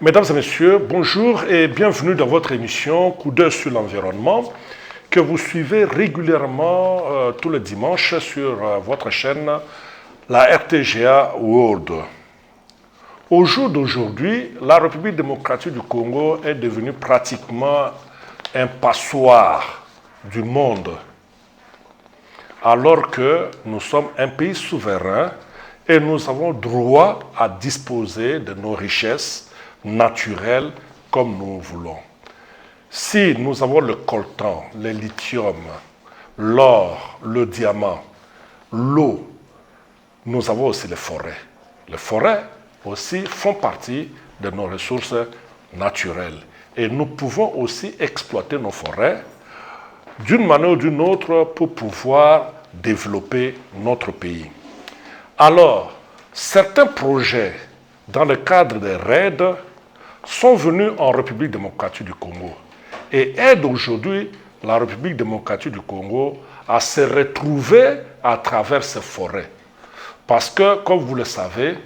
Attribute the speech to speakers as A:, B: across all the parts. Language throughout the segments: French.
A: Mesdames et messieurs, bonjour et bienvenue dans votre émission Coup d'œil sur l'environnement que vous suivez régulièrement tous les dimanches sur votre chaîne, la RTGA World. Au jour d'aujourd'hui, la République démocratique du Congo est devenue pratiquement un passoire du monde, alors que nous sommes un pays souverain et nous avons droit à disposer de nos richesses naturelles comme nous voulons. Si nous avons le coltan, le lithium, l'or, le diamant, l'eau, nous avons aussi les forêts. Les forêts aussi font partie de nos ressources naturelles. Et nous pouvons aussi exploiter nos forêts d'une manière ou d'une autre pour pouvoir développer notre pays. Alors, certains projets dans le cadre des RAID sont venus en République démocratique du Congo et aident aujourd'hui la République démocratique du Congo à se retrouver à travers ces forêts. Parce que, comme vous le savez,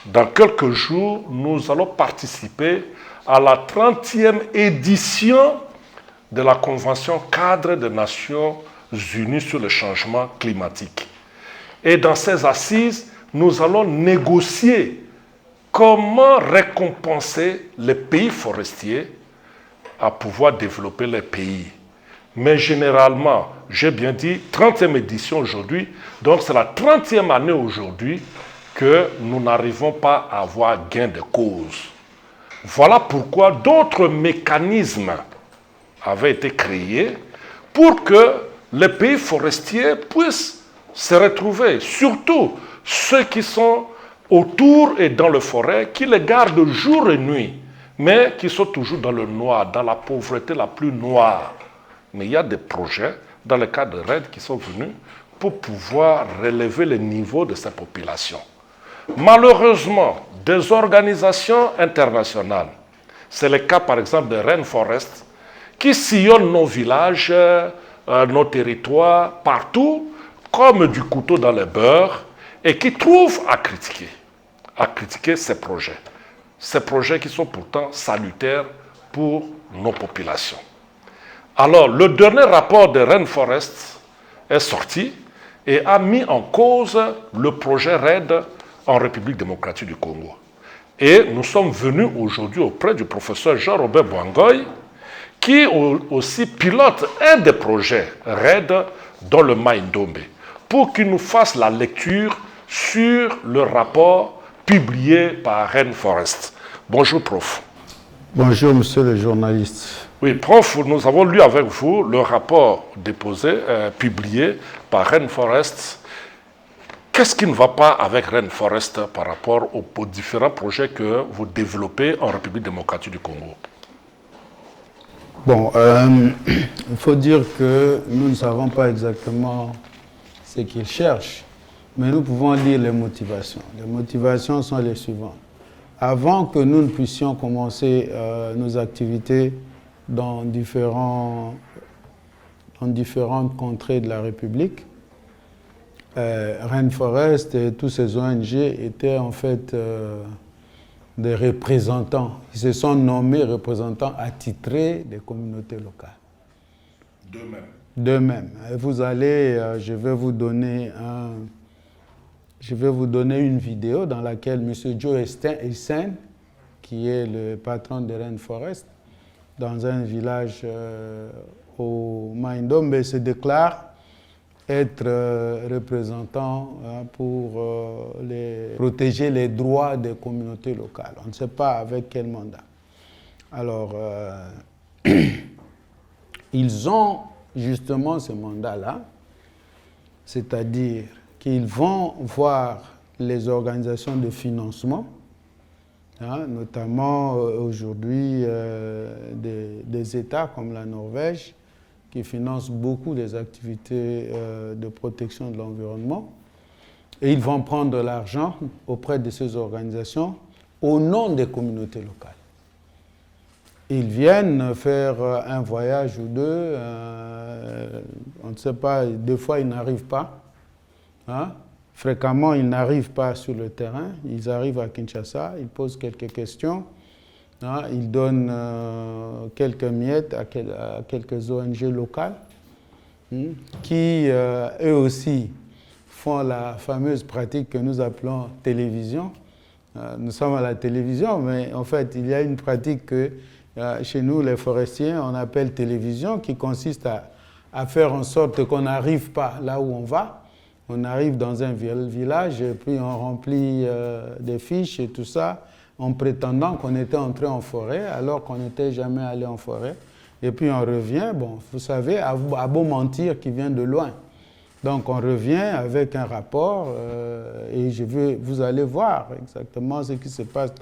A: dans quelques jours, nous allons participer à la 30e édition de la Convention cadre des Nations Unies sur le changement climatique. Et dans ces assises, nous allons négocier comment récompenser les pays forestiers à pouvoir développer les pays. Mais généralement, j'ai bien dit 30e édition aujourd'hui, donc c'est la 30e année aujourd'hui que nous n'arrivons pas à avoir gain de cause. Voilà pourquoi d'autres mécanismes avaient été créés pour que les pays forestiers puissent se retrouver, surtout ceux qui sont autour et dans les forêts, qui les gardent jour et nuit, mais qui sont toujours dans le noir, dans la pauvreté la plus noire. Mais il y a des projets dans le cadre de RAID qui sont venus pour pouvoir relever le niveau de ces populations. Malheureusement, des organisations internationales, c'est le cas par exemple de Rainforest, qui sillonnent nos villages, nos territoires, partout, comme du couteau dans le beurre, et qui trouvent à critiquer ces projets qui sont pourtant salutaires pour nos populations. Alors, le dernier rapport de Rainforest est sorti et a mis en cause le projet RAID en République démocratique du Congo. Et nous sommes venus aujourd'hui auprès du professeur Jean-Robert Bouangoy, qui aussi pilote un des projets RAID dans le Mai-Ndombe, pour qu'il nous fasse la lecture sur le rapport publié par Rainforest. Bonjour, prof.
B: Bonjour, monsieur le journaliste.
A: Oui, prof, nous avons lu avec vous le rapport déposé, publié par Rainforest. Qu'est-ce qui ne va pas avec Rainforest par rapport aux différents projets que vous développez en République démocratique du Congo?
B: Bon, il faut dire que nous ne savons pas exactement ce qu'ils cherchent, mais nous pouvons lire les motivations. Les motivations sont les suivantes. Avant que nous ne puissions commencer nos activités dans différentes contrées de la République, Rainforest et tous ces ONG étaient en fait des représentants. Ils se sont nommés représentants attitrés des communautés locales. D'eux-mêmes. Vous allez, je vais vous donner une vidéo dans laquelle M. Joe Essen, qui est le patron de Rainforest, dans un village au Mai-Ndombe, se déclare être représentant pour protéger les droits des communautés locales. On ne sait pas avec quel mandat. Alors, ils ont justement ce mandat-là, c'est-à-dire qu'ils vont voir les organisations de financement, notamment aujourd'hui des États comme la Norvège, qui financent beaucoup des activités de protection de l'environnement. Et ils vont prendre de l'argent auprès de ces organisations au nom des communautés locales. Ils viennent faire un voyage ou deux, on ne sait pas, des fois ils n'arrivent pas. Fréquemment, ils n'arrivent pas sur le terrain, ils arrivent à Kinshasa, ils posent quelques questions, Hein, il donne quelques miettes à quelques ONG locales qui, eux aussi, font la fameuse pratique que nous appelons télévision. Nous sommes à la télévision, mais en fait, il y a une pratique que chez nous, les forestiers, on appelle télévision, qui consiste à faire en sorte qu'on n'arrive pas là où on va. On arrive dans un village et puis on remplit des fiches et tout ça en prétendant qu'on était entré en forêt alors qu'on n'était jamais allé en forêt. Et puis on revient, bon, vous savez, à beau mentir qui vient de loin. Donc on revient avec un rapport et vous allez voir exactement ce qui se passe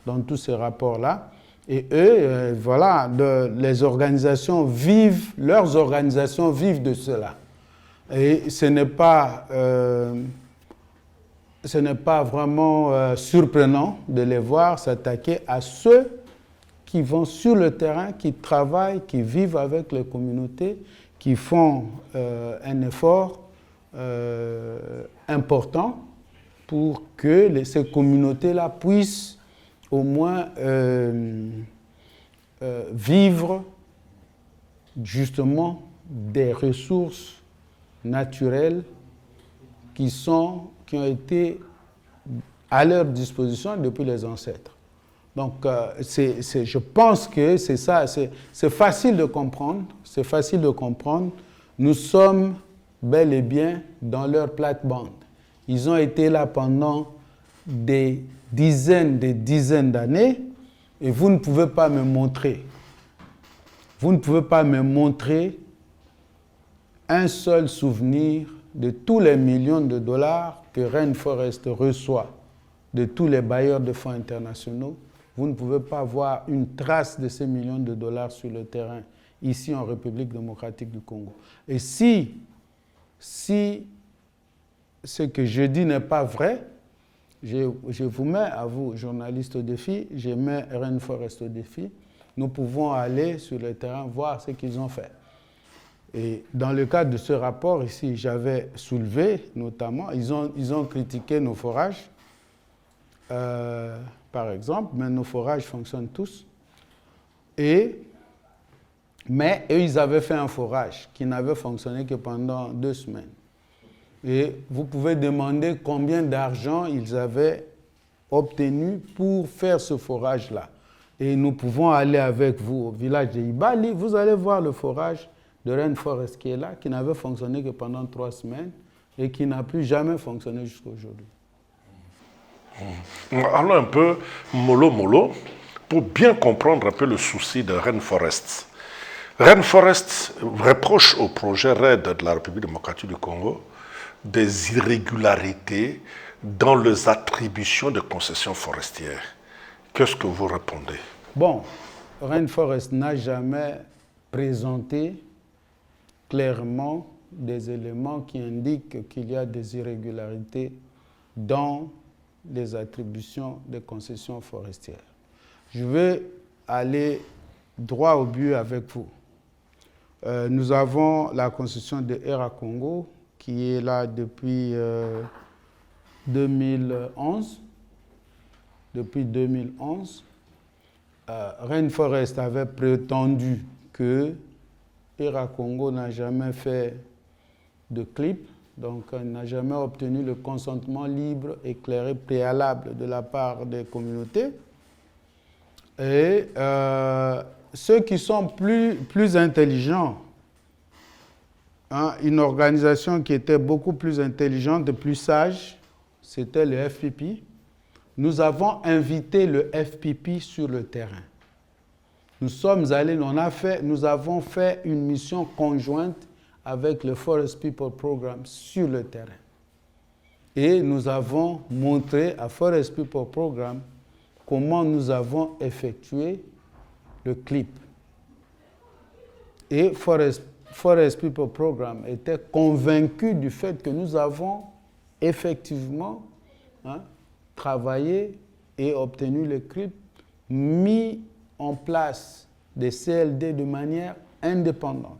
B: dans tous ces rapports-là. Et eux, voilà, leurs organisations vivent de cela. Et ce n'est pas vraiment surprenant de les voir s'attaquer à ceux qui vont sur le terrain, qui travaillent, qui vivent avec les communautés, qui font un effort important pour que ces communautés-là puissent au moins vivre justement des ressources naturelles qui ont été à leur disposition depuis les ancêtres. Donc, je pense que c'est ça, c'est facile de comprendre, c'est facile de comprendre. Nous sommes bel et bien dans leur plate-bande. Ils ont été là pendant des dizaines d'années et vous ne pouvez pas me montrer un seul souvenir de tous les millions de dollars que Rainforest reçoit de tous les bailleurs de fonds internationaux. Vous ne pouvez pas voir une trace de ces millions de dollars sur le terrain, ici en République démocratique du Congo. Et si ce que je dis n'est pas vrai, je vous mets, à vous, journalistes, au défi, je mets Rainforest au défi. Nous pouvons aller sur le terrain voir ce qu'ils ont fait. Et dans le cadre de ce rapport ici, j'avais soulevé notamment, ils ont critiqué nos forages, par exemple, mais nos forages fonctionnent tous. Mais eux, ils avaient fait un forage qui n'avait fonctionné que pendant 2 semaines. Et vous pouvez demander combien d'argent ils avaient obtenu pour faire ce forage-là. Et nous pouvons aller avec vous au village de Ibali, vous allez voir le forage de Rainforest qui est là, qui n'avait fonctionné que pendant 3 semaines et qui n'a plus jamais fonctionné jusqu'à aujourd'hui.
A: Allons un peu mollo pour bien comprendre un peu le souci de Rainforest. Rainforest reproche au projet RAID de la République démocratique du Congo des irrégularités dans les attributions de concessions forestières. Qu'est-ce que vous répondez?
B: Bon, Rainforest n'a jamais présenté clairement des éléments qui indiquent qu'il y a des irrégularités dans les attributions des concessions forestières. Je vais aller droit au but avec vous. Nous avons la concession de Era Congo qui est là depuis 2011. Depuis 2011, Rainforest avait prétendu que Era Congo n'a jamais fait de clip, donc n'a jamais obtenu le consentement libre, éclairé, préalable de la part des communautés. Et ceux qui sont plus intelligents, une organisation qui était beaucoup plus intelligente et plus sage, c'était le FPP. Nous avons invité le FPP sur le terrain. Nous sommes allés, nous avons fait une mission conjointe avec le Forest People Program sur le terrain. Et nous avons montré à Forest People Program comment nous avons effectué le clip. Et Forest People Program était convaincu du fait que nous avons effectivement travaillé et obtenu le clip, mis en place des CLD de manière indépendante.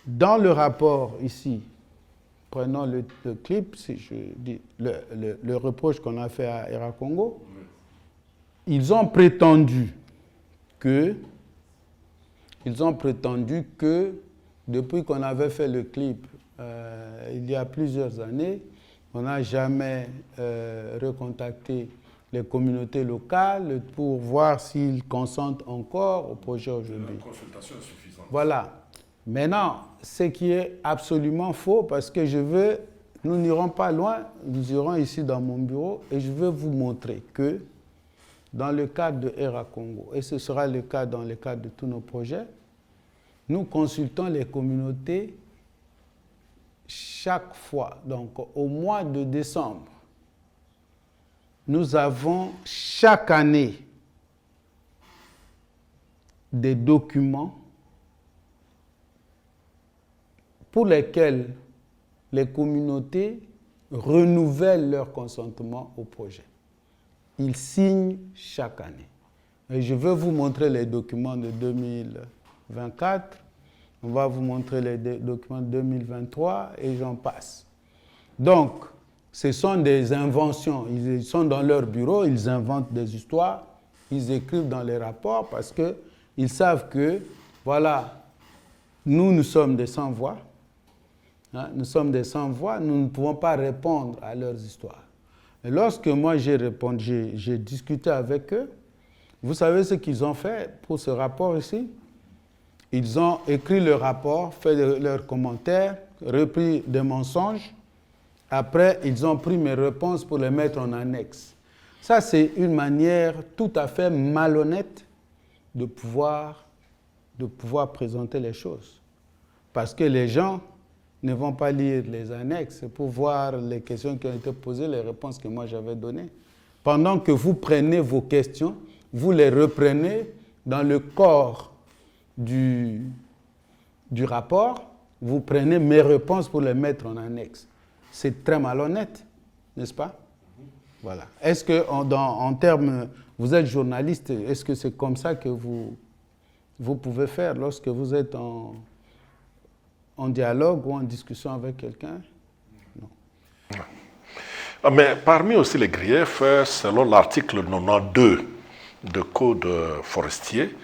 B: Dans le rapport ici, prenons le clip, si je dis le reproche qu'on a fait à Era Congo, ils ont prétendu que depuis qu'on avait fait le clip il y a plusieurs années, on n'a jamais recontacté les communautés locales pour voir s'ils consentent encore au projet aujourd'hui.
A: La consultation est suffisante.
B: Voilà. Maintenant, ce qui est absolument faux, parce que nous n'irons pas loin, nous irons ici dans mon bureau et je veux vous montrer que dans le cadre de ERA Congo, et ce sera le cas dans le cadre de tous nos projets, nous consultons les communautés chaque fois. Donc, au mois de décembre, nous avons chaque année des documents pour lesquels les communautés renouvellent leur consentement au projet. Ils signent chaque année. Et je veux vous montrer les documents de 2024, on va vous montrer les documents de 2023 et j'en passe. Donc, ce sont des inventions. Ils sont dans leur bureau, ils inventent des histoires, ils écrivent dans les rapports parce qu'ils savent que, voilà, nous sommes des sans-voix. Hein, nous sommes des sans-voix, nous ne pouvons pas répondre à leurs histoires. Et lorsque moi j'ai discuté avec eux, vous savez ce qu'ils ont fait pour ce rapport ici? Ils ont écrit le rapport, fait leurs commentaires, repris des mensonges. Après, ils ont pris mes réponses pour les mettre en annexe. Ça, c'est une manière tout à fait malhonnête de pouvoir présenter les choses. Parce que les gens ne vont pas lire les annexes pour voir les questions qui ont été posées, les réponses que moi j'avais données. Pendant que vous prenez vos questions, vous les reprenez dans le corps du rapport, vous prenez mes réponses pour les mettre en annexe. C'est très malhonnête, n'est-ce pas? Voilà. Est-ce que, en termes, vous êtes journaliste, est-ce que c'est comme ça que vous pouvez faire lorsque vous êtes en dialogue ou en discussion avec quelqu'un? Non.
A: Mais parmi aussi les griefs, selon l'article 92 du Code forestier,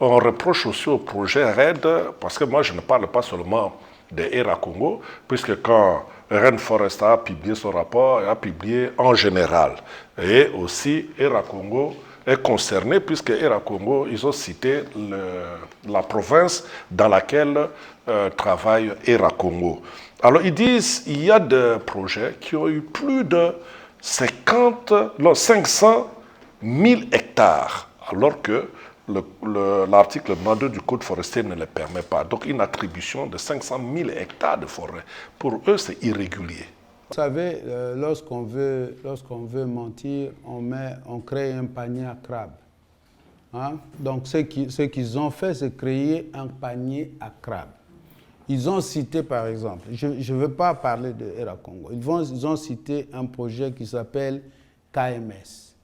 A: on reproche aussi au projet RED, parce que moi je ne parle pas seulement de ERA Congo, puisque quand REN Forest a publié son rapport, il a publié en général. Et aussi ERA Congo est concerné, puisque ERA Congo, ils ont cité la province dans laquelle travaille ERA Congo. Alors ils disent qu'il y a des projets qui ont eu plus de 500 000 hectares, alors que l'article 92 du Code forestier ne le permet pas. Donc une attribution de 500 000 hectares de forêt, pour eux, c'est irrégulier.
B: Vous savez, lorsqu'on veut mentir, on crée un panier à crabes. Hein? Donc ce qu'ils ont fait, c'est créer un panier à crabes. Ils ont cité, par exemple, je ne veux pas parler de ERA Congo, ils ont cité un projet qui s'appelle KMS,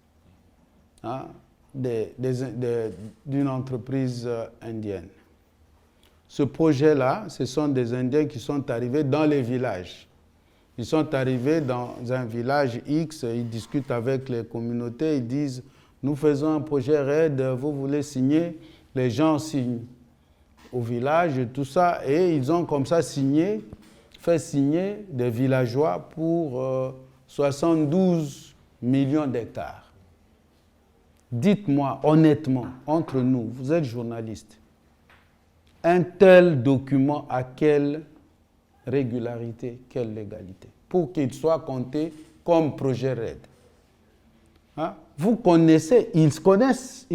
B: hein, d'une entreprise indienne. Ce projet-là, ce sont des Indiens qui sont arrivés dans les villages. Ils sont arrivés dans un village X, ils discutent avec les communautés, ils disent « Nous faisons un projet RED, vous voulez signer ?» Les gens signent au village, tout ça, et ils ont comme ça fait signer des villageois pour 72 millions d'hectares. Dites-moi honnêtement, entre nous, vous êtes journaliste, un tel document a quelle régularité, quelle légalité, pour qu'il soit compté comme projet RED? Hein? Vous connaissez, ils connaissent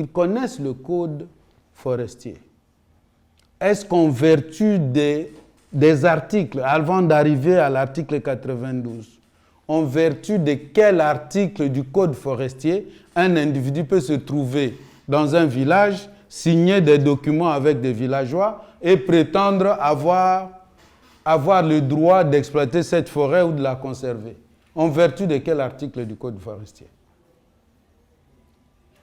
B: le code forestier. Est-ce qu'en vertu des articles, avant d'arriver à l'article 92, en vertu de quel article du code forestier un individu peut se trouver dans un village, signer des documents avec des villageois et prétendre avoir le droit d'exploiter cette forêt ou de la conserver? En vertu de quel article du code forestier?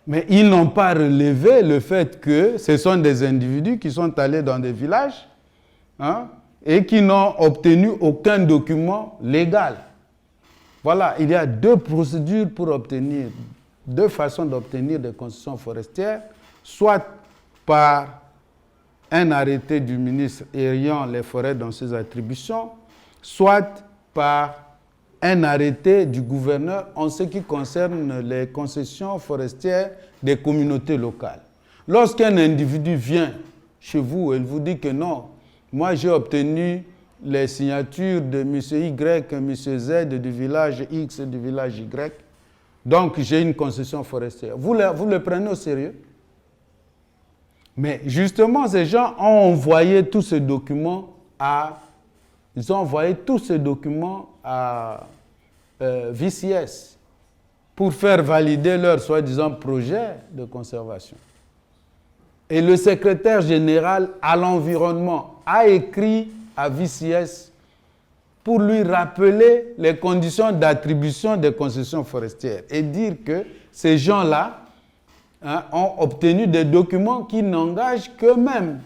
B: Mais ils n'ont pas relevé le fait que ce sont des individus qui sont allés dans des villages, hein, et qui n'ont obtenu aucun document légal. Voilà, il y a deux procédures pour obtenir deux façons d'obtenir des concessions forestières, soit par un arrêté du ministre ayant les forêts dans ses attributions, soit par un arrêté du gouverneur en ce qui concerne les concessions forestières des communautés locales. Lorsqu'un individu vient chez vous et il vous dit que non, moi j'ai obtenu les signatures de M. Y, M. Z du village X et du village Y, donc j'ai une concession forestière. Vous le prenez au sérieux? Mais justement, ces gens ont envoyé tous ces documents à VCS pour faire valider leur soi-disant projet de conservation. Et le secrétaire général à l'environnement a écrit à VCS pour lui rappeler les conditions d'attribution des concessions forestières et dire que ces gens-là ont obtenu des documents qui n'engagent qu'eux-mêmes.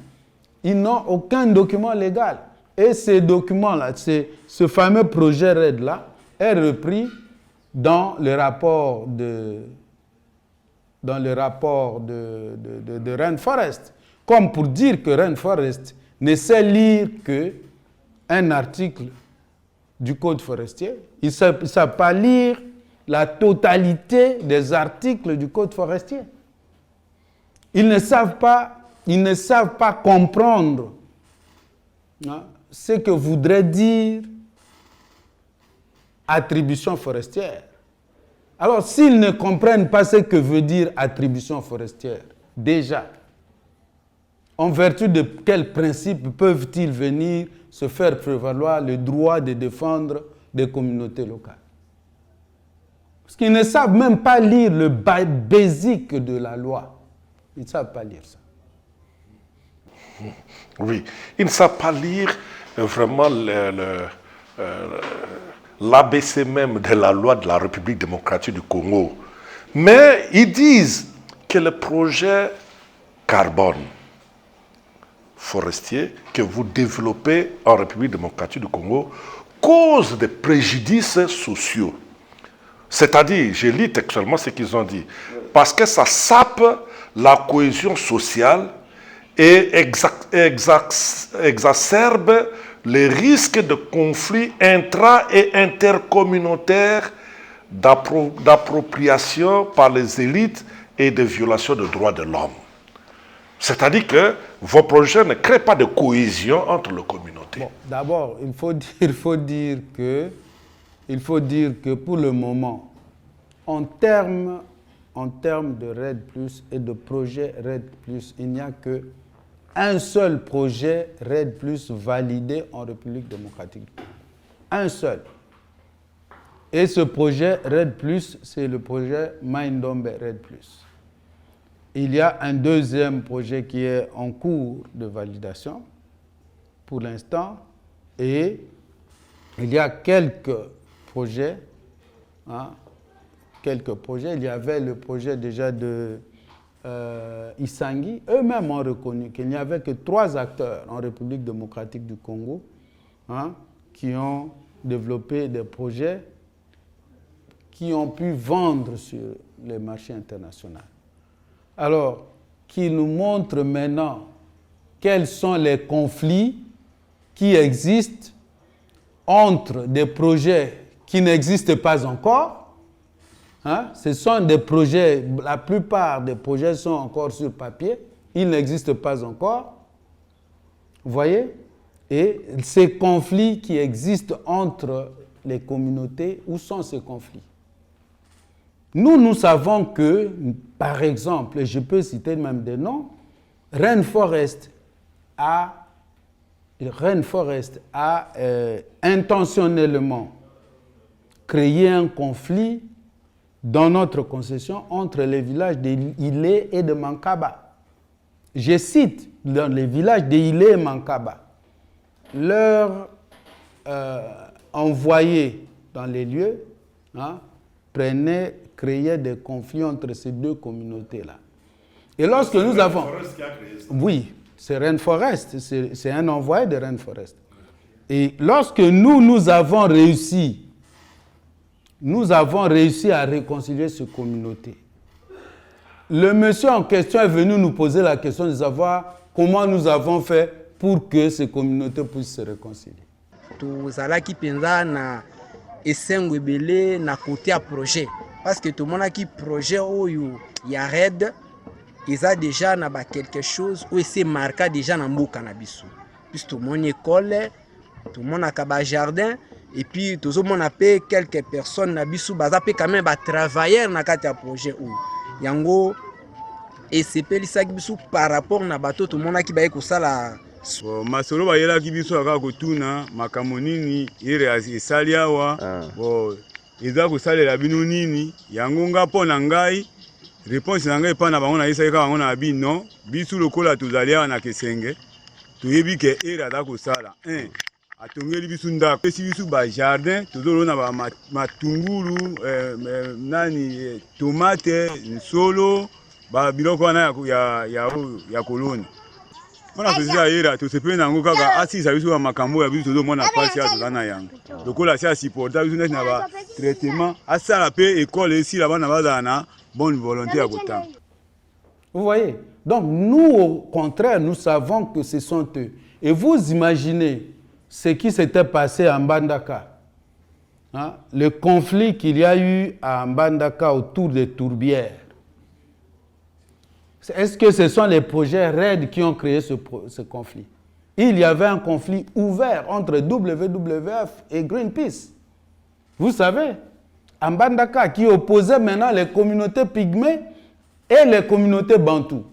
B: Ils n'ont aucun document légal. Et ces documents-là, ce fameux projet RED-là, est repris dans le rapport de Rainforest, comme pour dire que Rainforest ne sait lire qu'un article du Code forestier. Ils ne savent pas lire la totalité des articles du Code forestier. Ils ne savent pas comprendre ce que voudrait dire attribution forestière. Alors, s'ils ne comprennent pas ce que veut dire attribution forestière, déjà, en vertu de quels principes peuvent-ils venir se faire prévaloir le droit de défendre des communautés locales? Parce qu'ils ne savent même pas lire le basique de la loi. Ils ne savent pas lire ça.
A: Oui, ils ne savent pas lire vraiment l'ABC même de la loi de la République démocratique du Congo. Mais ils disent que le projet carbone forestier que vous développez en République démocratique du Congo cause des préjudices sociaux. C'est-à-dire, je lis textuellement ce qu'ils ont dit, parce que ça sape la cohésion sociale et exacerbe les risques de conflits intra- et intercommunautaires, d'appropriation par les élites et de violation des droits de l'homme. C'est-à-dire que vos projets ne créent pas de cohésion entre les communautés.
B: Bon, d'abord, il faut dire que pour le moment, en termes de RED+, et de projet RED+, il n'y a qu'un seul projet RED+, validé en République démocratique. Un seul. Et ce projet RED+, c'est le projet Maindombe RED+. Il y a un deuxième projet qui est en cours de validation pour l'instant, et il y a quelques projets. Il y avait le projet déjà de Isangi. Eux-mêmes ont reconnu qu'il n'y avait que 3 acteurs en République démocratique du Congo qui ont développé des projets qui ont pu vendre sur les marchés internationaux. Alors, qu'ils nous montrent maintenant quels sont les conflits qui existent entre des projets qui n'existent pas encore. Ce sont des projets, la plupart des projets sont encore sur papier, ils n'existent pas encore. Vous voyez? Et ces conflits qui existent entre les communautés, où sont ces conflits? Nous savons que, par exemple, et je peux citer même des noms, Rainforest a intentionnellement créé un conflit dans notre concession entre les villages d'Ilé et de Mankaba. Je cite, dans les villages d'Ilé et Mankaba, leurs envoyés dans les lieux créaient des conflits entre ces deux communautés-là. Et lorsque nous avons... Oui, c'est Rainforest, c'est un envoyé de Rainforest. Et lorsque nous avons réussi à réconcilier ces communautés Le monsieur en question est venu nous poser la question de savoir comment nous avons fait pour que ces communautés puissent se réconcilier.
C: Tozalaki penza na esengo ebele na côté à projet parce que tout le monde a qui projet oyo ya red eza déjà na ba quelque chose où c'est marqué déjà na mboka na biso. Puis tout le monde école, tout le monde a ba jardin et puis tout le monde a pe quelques personnes na biso baza pe quand même ba travailleurs na kati ya projet oyo. Yango et c'est pelisaki biso par rapport na bato tout le monde a qui ba ekosala
D: masolo bayelaki biso aka kotuna makambo nini ere esali awa eza kosalela bino nini yango nga mpo na ngai réponse na ngai epa na bango nayesaki kaka bango na bino biso lokola tozali awa na kesenge toyebi ke ere aza kosala atongeli biso ndako pesi biso bajardin tozolona matungulu nani tomate nsolo babiloko wana ya koloni Mona tozia yera tosepe nango kaka asisa biso ba makambo ya biso tozomona pasi ya tozana yango lokola si supporta biso na ba traitement asala pe école ici là-bas na bazana bonne volonté à Gotang.
B: Vous voyez? Donc nous au contraire nous savons que ce sont eux. Et vous imaginez ce qui s'était passé à Mbandaka. Hein? Le conflit qu'il y a eu à Mbandaka autour des tourbières. Est-ce que ce sont les projets RAID qui ont créé ce conflit? Il y avait un conflit ouvert entre WWF et Greenpeace. Vous savez, à Mbandaka, qui opposait maintenant les communautés pygmées et les communautés bantoues.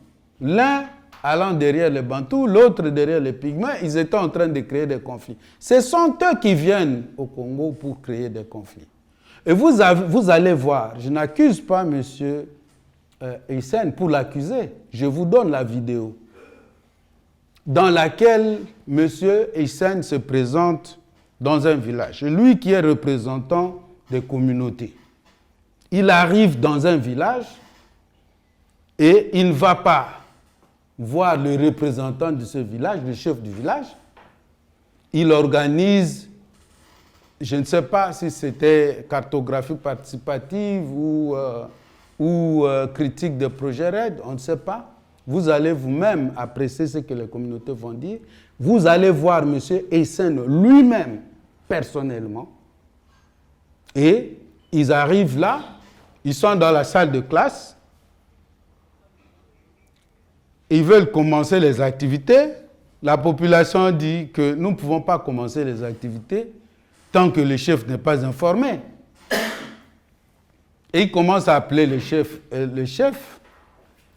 B: L'un allant derrière les bantous, l'autre derrière les pygmées, ils étaient en train de créer des conflits. Ce sont eux qui viennent au Congo pour créer des conflits. Et vous allez voir, je n'accuse pas monsieur Hissène pour l'accuser. Je vous donne la vidéo dans laquelle M. Hissène se présente dans un village. Lui qui est représentant des communautés. Il arrive dans un village et il ne va pas voir le représentant de ce village, le chef du village. Il organise, je ne sais pas si c'était cartographie participative ou critique de projet RAID, on ne sait pas. Vous allez vous-même apprécier ce que les communautés vont dire. Vous allez voir M. Hissène lui-même, personnellement. Et ils arrivent là, ils sont dans la salle de classe. Ils veulent commencer les activités. La population dit que nous ne pouvons pas commencer les activités tant que le chef n'est pas informé. Et il commence à appeler le chef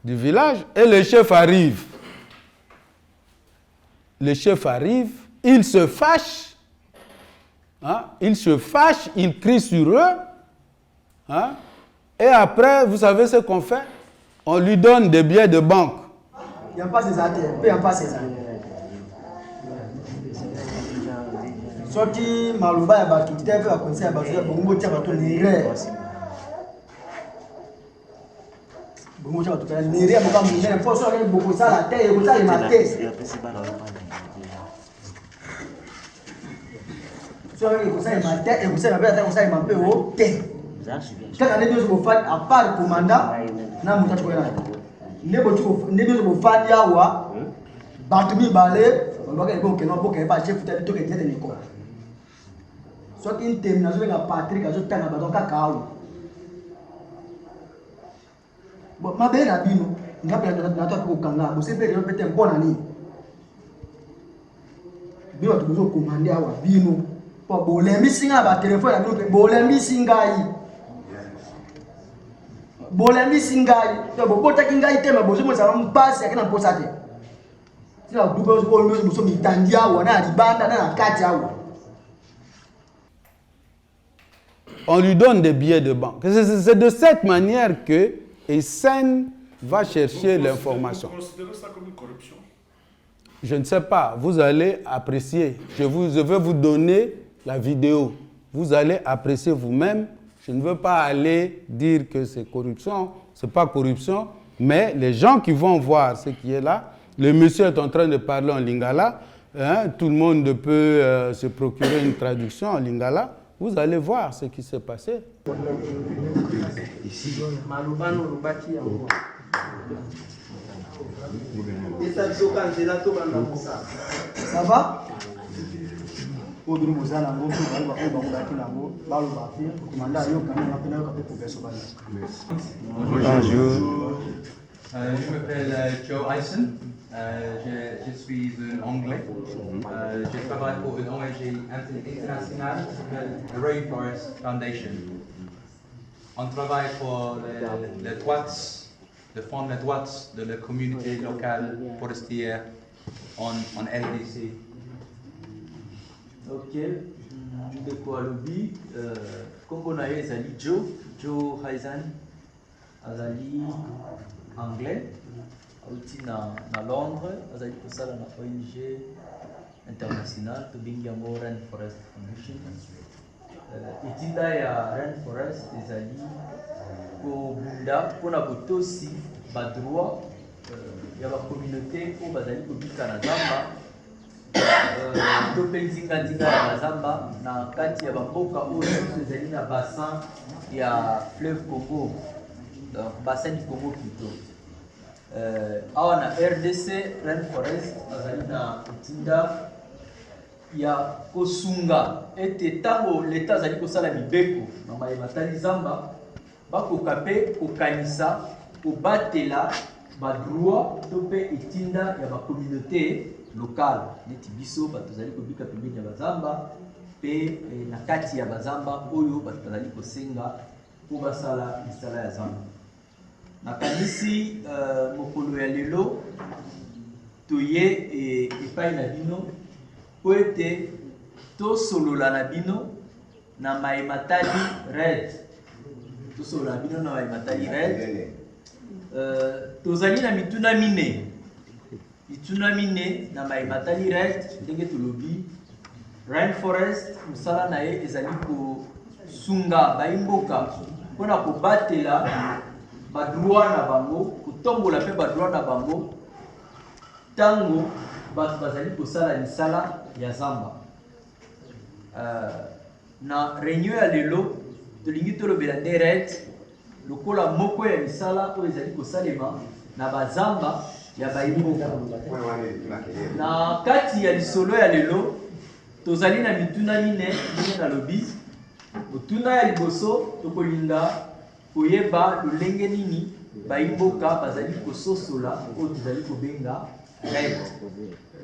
B: du village et le chef arrive. Le chef arrive, il se fâche. Hein? Il se fâche, il crie sur eux. Hein? Et après, vous savez ce qu'on fait? On lui donne des billets de banque.
E: Il n'y a pas ces années, il n'y a pas ces années. Sorti Malouba et Baki, tu as fait un conseil à Baki, Bongo Tia Bato Néré. Bongo Tia Bato Néré, Bongo Tia Bato Néré, Bongo Tia Bato Néré, la terre, Bongo Tia Bato Néré. Soit il faut ça il m'a tête et vous savez la ça il m'a peu au thé. Quand on est deux au fan à part commandant na muta tu là. Ne bezo au fan ya wa batumi balé on va que non pour que pas chef peut tout que tête ni quoi. Soit une termination avec Patrick à tout temps ba kakao. Bon ma belle abino ngapela na to ko kanga bo c'est période peut-être bon ani. Bino tu bezo commander à wa bino. Pour bolembi singa ba téléphone à nous bolembi singai. Bolembi singai. To bo pota kingai tema bozo mo sa mpasi akina mposa te. Sila dubo zo ko mo so mitandia wa na libanda na kati awa.
B: On lui donne des billets de banque. C'est de cette manière que Hissène va chercher l'information.
A: Vous considérez ça comme une corruption?
B: Je ne sais pas. Vous allez apprécier. Je vais vous donner la vidéo. Vous allez apprécier vous-même. Je ne veux pas aller dire que c'est corruption. Ce n'est pas corruption. Mais les gens qui vont voir ce qui est là, le monsieur est en train de parler en lingala. Hein, tout le monde peut se procurer une traduction en lingala. Vous allez voir ce qui s'est passé.
E: Ça va? Bonjour.
F: Je m'appelle Joe Eisen. Je suis un Anglais. Je travaille pour une ONG internationale qui s'appelle the Rainforest Foundation. On travaille pour les droits, défendre les droits de la communauté locale forestière en RDC.
G: Ok, je vais quoi lobby. Comme on a eu Joe Eisen, azali anglais, aussi na Londres, azali pour ça na ONG internationale, to bingi yango Rainforest Foundation. Itinda ya Rainforest ezali kobunda mpona botosi badroit ya bakommunauté oyo bazali kobika na zamba to mpe nzinga ya bazamba na kati ya bamboka oyo nyonso ezali na bassin ya fleuve Congo, donc bassin du Congo plutôt. Awa na RDC Rainforest azali na itinda ya kosunga ete ntango leta azali kosala mibeko na mayeba tali zamba bakoka mpe kokanisa kobatela badroit to mpe etinda ya bakommunauté locale neti biso bato bazali kobika pembeni ya bazamba mpe na kati ya bazamba oyo bato bazali kosenga mpo basala misala ya zamba. Nakanisi mokolo ya lelo toye epai na bino po ete tosolola na bino na mayematali red. Tosolola na bino na mayematali red. Tozali na mituna mine. Mituna mine na mayematali red ndenge tolobi Rainforest mosala na ye ezali kosunga bayimboka mpona kobatela badroit na bango, kotombola mpe badroit na bango ntango bato bazali kosala misala ya zamba. Na réunion ya lelo tolingi tolobela nde red lokola moko ya misala oyo ezali kosalema na bazamba ya bayimboka. Na kati ya lisolo ya lelo tozali na mituna mine ndenge nalobi. Motuna ya liboso tokolinga koyeba lolenge nini bayimboka bazali kososola oyo tozali kobenga red.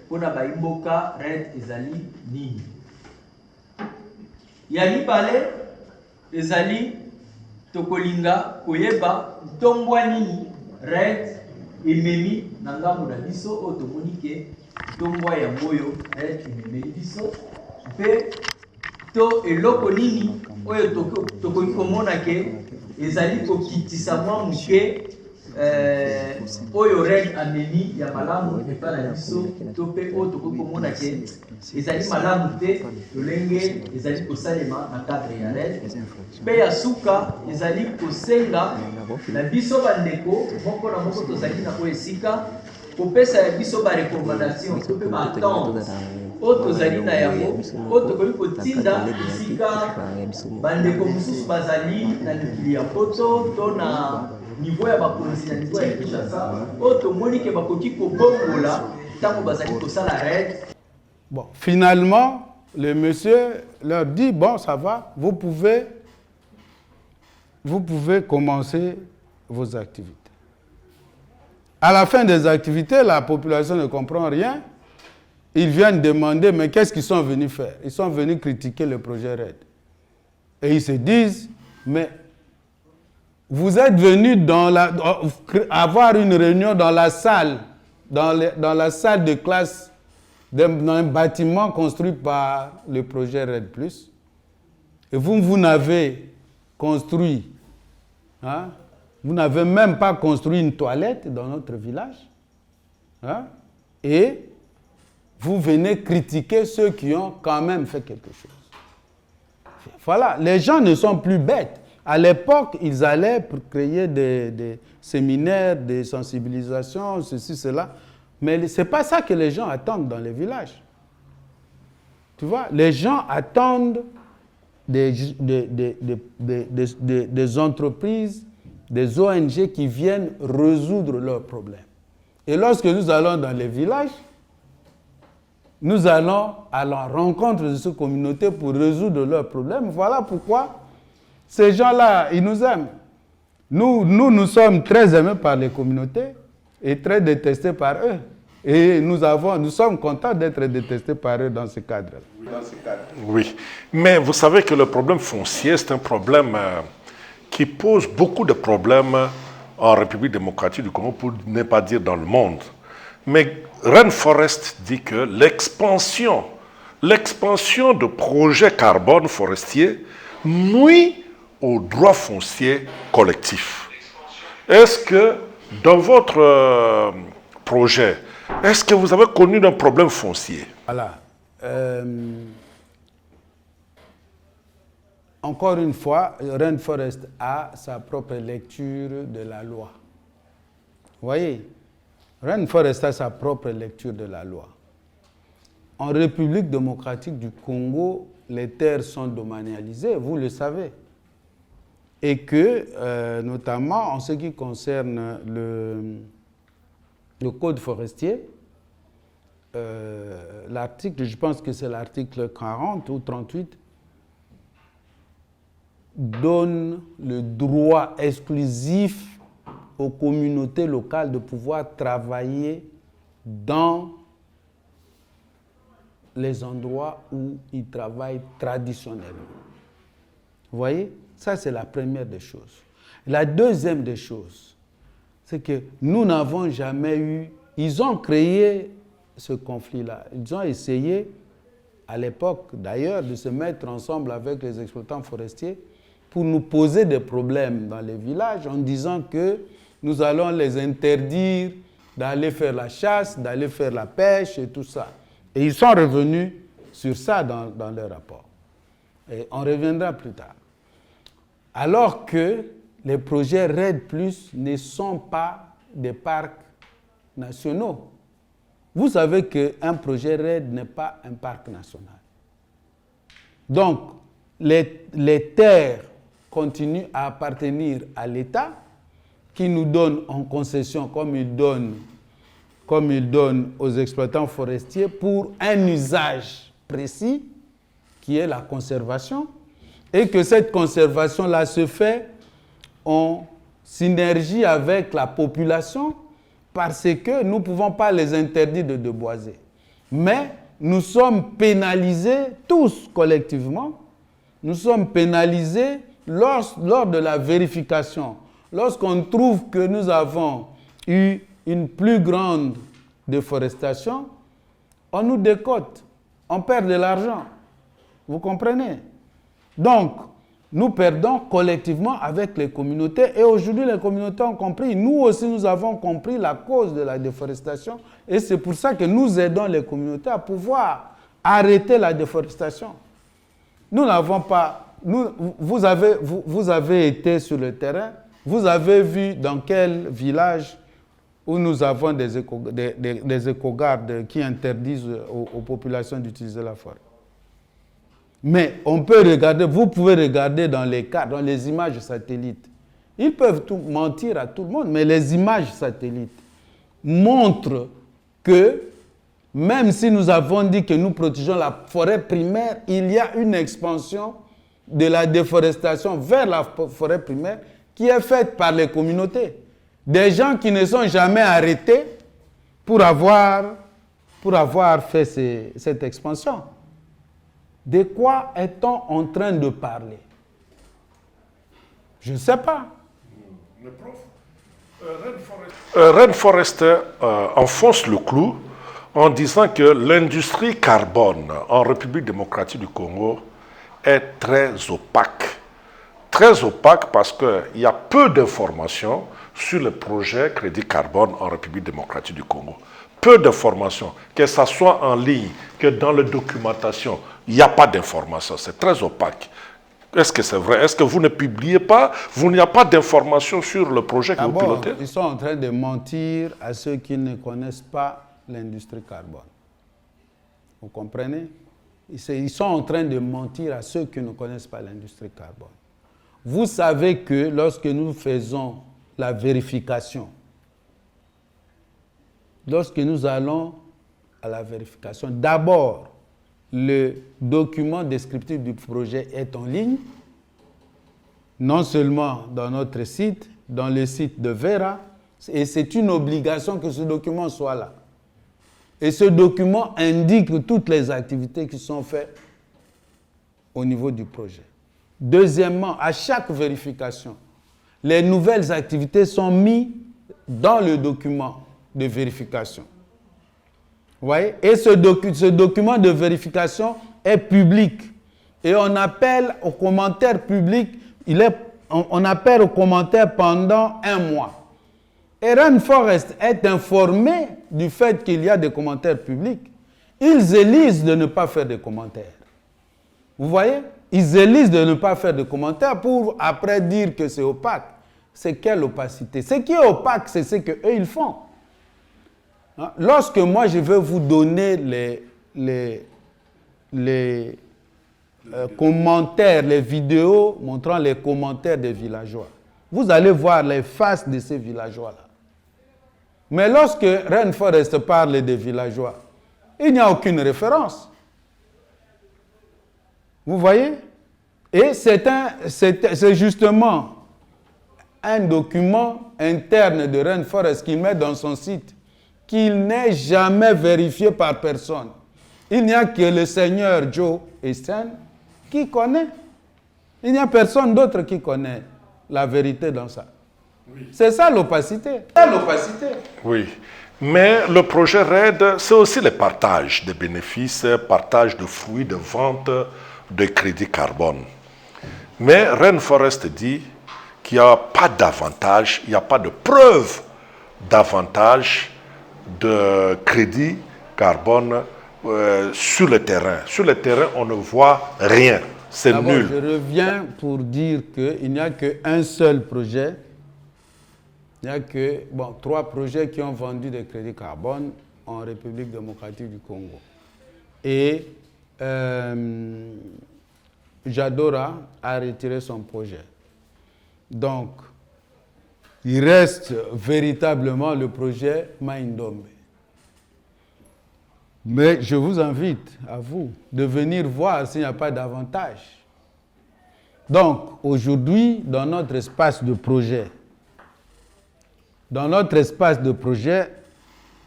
G: Mpona bayimboka red ezali nini? Ya mibale ezali tokolinga koyeba ntombwa nini red ememi na ngambo na biso oyo tomoni ke ntombwa yango oyo red ememeli biso mpe to eloko nini oyo tokoki komona ke ezali kokitisa mwa moke oyo red amemi ya malamu epai na biso to mpe oyo tokoki komona ke ezali malamu te lolenge ezali kosalema na cadre ya red mpe ya suka ezali kosenga na biso bandeko moko na moko tozali na oyo esika kopesa ya biso barecommandation to mpe baatente oyo tozali na yango oyo tokoki kotinda esika bandeko mosusu bazali na mikili ya poto to na niveau ya bakonzi na niveau ya Kinshasa oyo tomoni ke bakoki kobongola ntango bazali kosala red.
B: Bon, finalement, le monsieur leur dit, bon, ça va, vous pouvez commencer vos activités. À la fin des activités, la population ne comprend rien. Ils viennent demander, mais qu'est-ce qu'ils sont venus faire? Ils sont venus critiquer le projet RED. Et ils se disent, mais vous êtes venus avoir une réunion dans la salle, dans la salle de classe dans un bâtiment construit par le projet RED+. Et vous n'avez construit, hein, vous n'avez même pas construit une toilette dans notre village. Hein, et vous venez critiquer ceux qui ont quand même fait quelque chose. Voilà, les gens ne sont plus bêtes. À l'époque, ils allaient pour créer des séminaires, des sensibilisations, ceci, cela. Mais ce n'est pas ça que les gens attendent dans les villages. Tu vois, les gens attendent des entreprises, des ONG qui viennent résoudre leurs problèmes. Et lorsque nous allons dans les villages, nous allons à la rencontre de ces communautés pour résoudre leurs problèmes. Voilà pourquoi ces gens-là, ils nous aiment. Nous sommes très aimés par les communautés et très détestés par eux. Et nous sommes contents d'être détestés par eux dans ce cadre.
A: Oui, mais vous savez que le problème foncier, c'est un problème qui pose beaucoup de problèmes en République démocratique du Congo, pour ne pas dire dans le monde. Mais Rainforest dit que l'expansion de projets carbone forestiers nuit aux droits fonciers collectifs. Est-ce que dans votre projet, est-ce que vous avez connu un problème foncier?
B: Voilà. Encore une fois, Rainforest a sa propre lecture de la loi. Vous voyez, Rainforest a sa propre lecture de la loi. En République démocratique du Congo, les terres sont domanialisées, vous le savez. Et que, notamment en ce qui concerne le code forestier, l'article, je pense que c'est l'article 40 ou 38, donne le droit exclusif aux communautés locales de pouvoir travailler dans les endroits où ils travaillent traditionnellement. Vous voyez? Ça, c'est la première des choses. La deuxième des choses, c'est que nous n'avons jamais eu... Ils ont créé ce conflit-là. Ils ont essayé, à l'époque d'ailleurs, de se mettre ensemble avec les exploitants forestiers pour nous poser des problèmes dans les villages en disant que nous allons les interdire d'aller faire la chasse, d'aller faire la pêche et tout ça. Et ils sont revenus sur ça dans leur rapport. Et on reviendra plus tard. Alors que les projets RED+, ne sont pas des parcs nationaux. Vous savez qu'un projet RED n'est pas un parc national. Donc, les terres continuent à appartenir à l'État, qui nous donne en concession, comme il donne aux exploitants forestiers, pour un usage précis, qui est la conservation, et que cette conservation-là se fait en synergie avec la population, parce que nous ne pouvons pas les interdire de déboiser. Mais nous sommes pénalisés tous collectivement, nous sommes pénalisés lors de la vérification. Lorsqu'on trouve que nous avons eu une plus grande déforestation, on nous décote, on perd de l'argent. Vous comprenez? Donc, nous perdons collectivement avec les communautés et aujourd'hui les communautés ont compris. Nous aussi, nous avons compris la cause de la déforestation et c'est pour ça que nous aidons les communautés à pouvoir arrêter la déforestation. Nous n'avons pas... Vous avez été sur le terrain, vous avez vu dans quel village où nous avons des écogardes qui interdisent aux populations d'utiliser la forêt. Mais on peut regarder, vous pouvez regarder dans les cartes, dans les images satellites. Ils peuvent mentir à tout le monde, mais les images satellites montrent que même si nous avons dit que nous protégeons la forêt primaire, il y a une expansion de la déforestation vers la forêt primaire qui est faite par les communautés. Des gens qui ne sont jamais arrêtés pour avoir fait cette expansion. De quoi est-on en train de parler? Je ne sais pas.
A: Rainforest enfonce le clou en disant que l'industrie carbone en République démocratique du Congo est très opaque. Très opaque parce qu'il y a peu d'informations sur le projet Crédit Carbone en République démocratique du Congo. Peu d'informations, que ce soit en ligne, que dans la documentation, il n'y a pas d'informations, c'est très opaque. Est-ce que c'est vrai? Est-ce que vous ne publiez pas? Il n'y a pas d'informations sur le projet que vous pilotez?
B: Ils sont en train de mentir à ceux qui ne connaissent pas l'industrie carbone. Vous comprenez? Ils sont en train de mentir à ceux qui ne connaissent pas l'industrie carbone. Vous savez que lorsque nous faisons la vérification, lorsque nous allons à la vérification, d'abord, le document descriptif du projet est en ligne, non seulement dans notre site, dans le site de Vera, et c'est une obligation que ce document soit là. Et ce document indique toutes les activités qui sont faites au niveau du projet. Deuxièmement, à chaque vérification, les nouvelles activités sont mises dans le document de vérification. Vous voyez? Et ce document de vérification est public. Et on appelle aux commentaires publics, on appelle aux commentaires pendant 1 mois. Et Rainforest est informé du fait qu'il y a des commentaires publics. Ils élisent de ne pas faire de commentaires. Vous voyez? Ils élisent de ne pas faire de commentaires pour après dire que c'est opaque. C'est quelle opacité? Ce qui est opaque, c'est ce qu'eux, ils font. Hein? Lorsque moi, je vais vous donner les commentaires, les vidéos montrant les commentaires des villageois, vous allez voir les faces de ces villageois-là. Mais lorsque Rainforest parle des villageois, il n'y a aucune référence. Vous voyez? Et c'est justement un document interne de Rainforest qu'il met dans son site, qu'il n'est jamais vérifié par personne. Il n'y a que le seigneur Joe Esten qui connaît. Il n'y a personne d'autre qui connaît la vérité dans ça. Oui. C'est ça l'opacité. C'est l'opacité.
A: Oui. Mais le projet RAID, c'est aussi le partage des bénéfices, partage de fruits, de vente de crédit carbone. Mais Rainforest dit qu'il n'y a pas d'avantage, il n'y a pas de preuve d'avantage de crédit carbone sur le terrain. Sur le terrain, on ne voit rien. C'est nul.
B: Je reviens pour dire qu'il n'y a qu'un seul projet. Il n'y a que 3 projets qui ont vendu des crédits carbone en République démocratique du Congo. Et Jadora a retiré son projet. Donc, il reste véritablement le projet Maindombe. Mais je vous invite, à vous, de venir voir s'il n'y a pas d'avantage. Donc, aujourd'hui, dans notre espace de projet,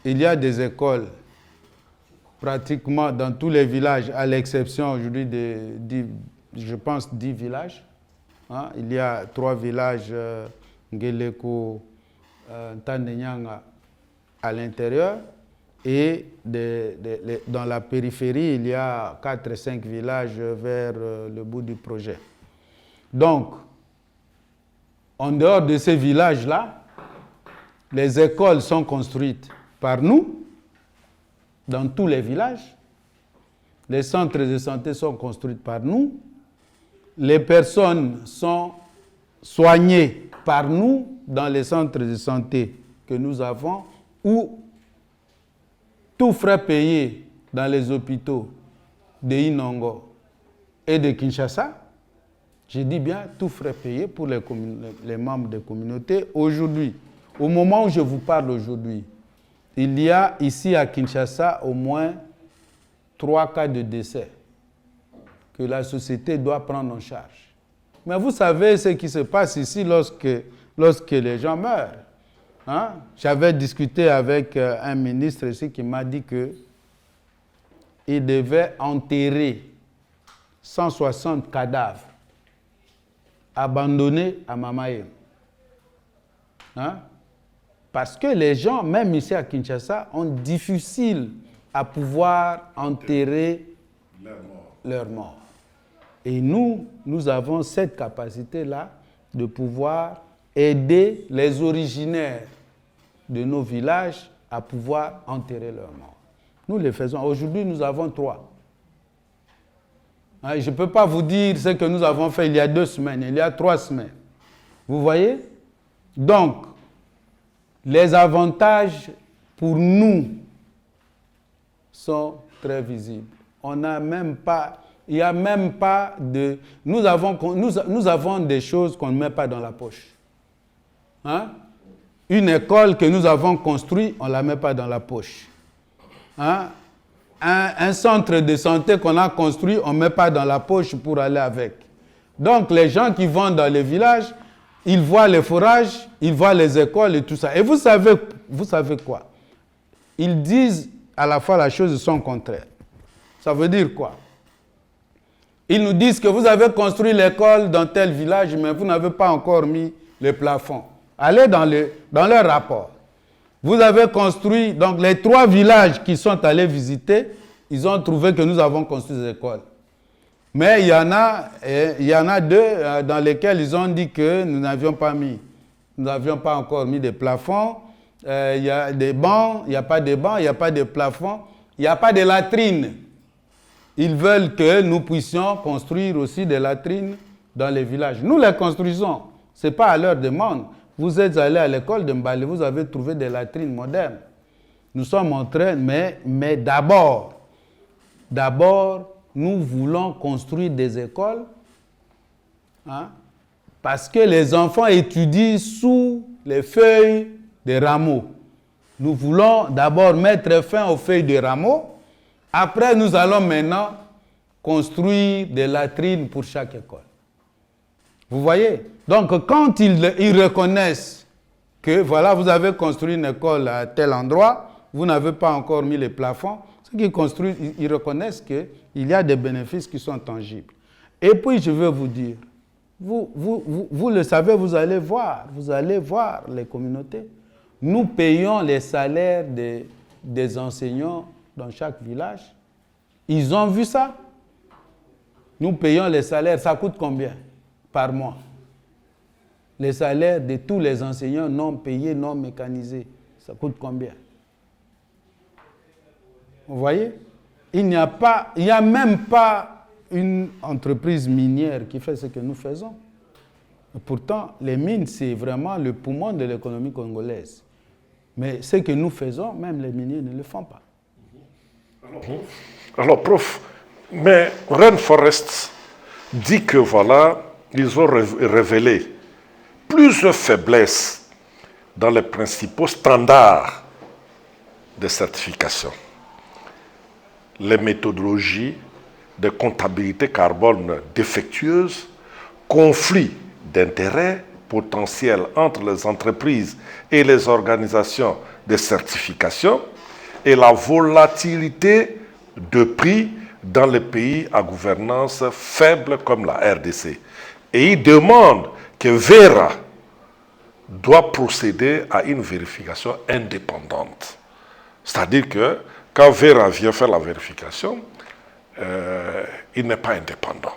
B: il y a des écoles pratiquement dans tous les villages, à l'exception aujourd'hui de, je pense, 10 villages. Hein? Il y a 3 villages, Ngeleko, Tandenyanga, à l'intérieur. Et dans la périphérie, il y a 4 et 5 villages vers le bout du projet. Donc, en dehors de ces villages-là, les écoles sont construites par nous, dans tous les villages. Les centres de santé sont construits par nous. Les personnes sont soignées par nous dans les centres de santé que nous avons, ou tout frais payé dans les hôpitaux de Inongo et de Kinshasa. Je dis bien tout frais payé pour les membres des communautés. Aujourd'hui, au moment où je vous parle aujourd'hui, il y a ici à Kinshasa au moins 3 cas de décès que la société doit prendre en charge. Mais vous savez ce qui se passe ici lorsque les gens meurent. Hein? J'avais discuté avec un ministre ici qui m'a dit qu'il devait enterrer 160 cadavres abandonnés à Mamaye. Hein? Parce que les gens, même ici à Kinshasa, ont difficile à pouvoir enterrer leurs morts. Et nous avons cette capacité-là de pouvoir aider les originaires de nos villages à pouvoir enterrer leurs morts. Nous le faisons. Aujourd'hui, nous avons 3. Je ne peux pas vous dire ce que nous avons fait il y a 2 semaines, il y a 3 semaines. Vous voyez? Donc, les avantages pour nous sont très visibles. On n'a même pas il n'y a même pas de... Nous avons des choses qu'on ne met pas dans la poche. Hein? Une école que nous avons construite, on ne la met pas dans la poche. Hein? Un centre de santé qu'on a construit, on ne met pas dans la poche pour aller avec. Donc, les gens qui vont dans les villages, ils voient les forages, ils voient les écoles et tout ça. Et vous savez quoi? Ils disent à la fois la chose de son contraire. Ça veut dire quoi? Ils nous disent que vous avez construit l'école dans tel village, mais vous n'avez pas encore mis le plafond. Allez dans leur rapport. Vous avez construit, donc les 3 villages qui sont allés visiter, ils ont trouvé que nous avons construit des écoles. Mais il y en a 2 dans lesquels ils ont dit que nous n'avions pas encore mis de plafond. Il y a des bancs, il n'y a pas de bancs, il n'y a pas de plafond, il n'y a pas de latrines. Ils veulent que nous puissions construire aussi des latrines dans les villages. Nous les construisons, ce n'est pas à leur demande. Vous êtes allé à l'école de Mbale, vous avez trouvé des latrines modernes. Nous sommes en train, mais d'abord, nous voulons construire des écoles, hein, parce que les enfants étudient sous les feuilles des rameaux. Nous voulons d'abord mettre fin aux feuilles de rameaux. Après, nous allons maintenant construire des latrines pour chaque école. Vous voyez? Donc, quand ils reconnaissent que, voilà, vous avez construit une école à tel endroit, vous n'avez pas encore mis les plafonds, ceux qui construisent, ils reconnaissent qu'il y a des bénéfices qui sont tangibles. Et puis, je veux vous dire, vous le savez, vous allez voir les communautés. Nous payons les salaires des enseignants dans chaque village. Ils ont vu ça. Nous payons les salaires. Ça coûte combien par mois? Les salaires de tous les enseignants non payés, non mécanisés. Ça coûte combien? Vous voyez? Il n'y a même pas une entreprise minière qui fait ce que nous faisons. Et pourtant, les mines, c'est vraiment le poumon de l'économie congolaise. Mais ce que nous faisons, même les miniers ne le font pas.
A: Alors, prof, mais Rainforest dit que voilà, ils ont révélé plusieurs faiblesses dans les principaux standards de certification. Les méthodologies de comptabilité carbone défectueuses, conflits d'intérêts potentiels entre les entreprises et les organisations de certification et la volatilité de prix dans les pays à gouvernance faible comme la RDC. Et il demande que Vera doit procéder à une vérification indépendante. C'est-à-dire que quand Vera vient faire la vérification, il n'est pas indépendant.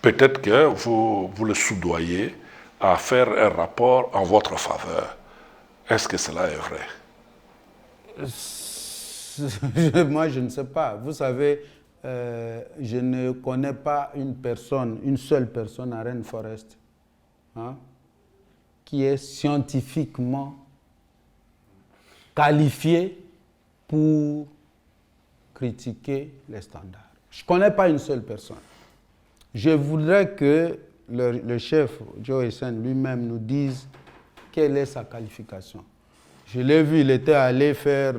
A: Peut-être que vous le soudoyez à faire un rapport en votre faveur. Est-ce que cela est vrai?
B: Moi, je ne sais pas. Vous savez, je ne connais pas une seule personne à Rainforest, hein, qui est scientifiquement qualifiée pour critiquer les standards. Je ne connais pas une seule personne. Je voudrais que le chef, Joe Essen, lui-même nous dise quelle est sa qualification. Je l'ai vu, il était allé faire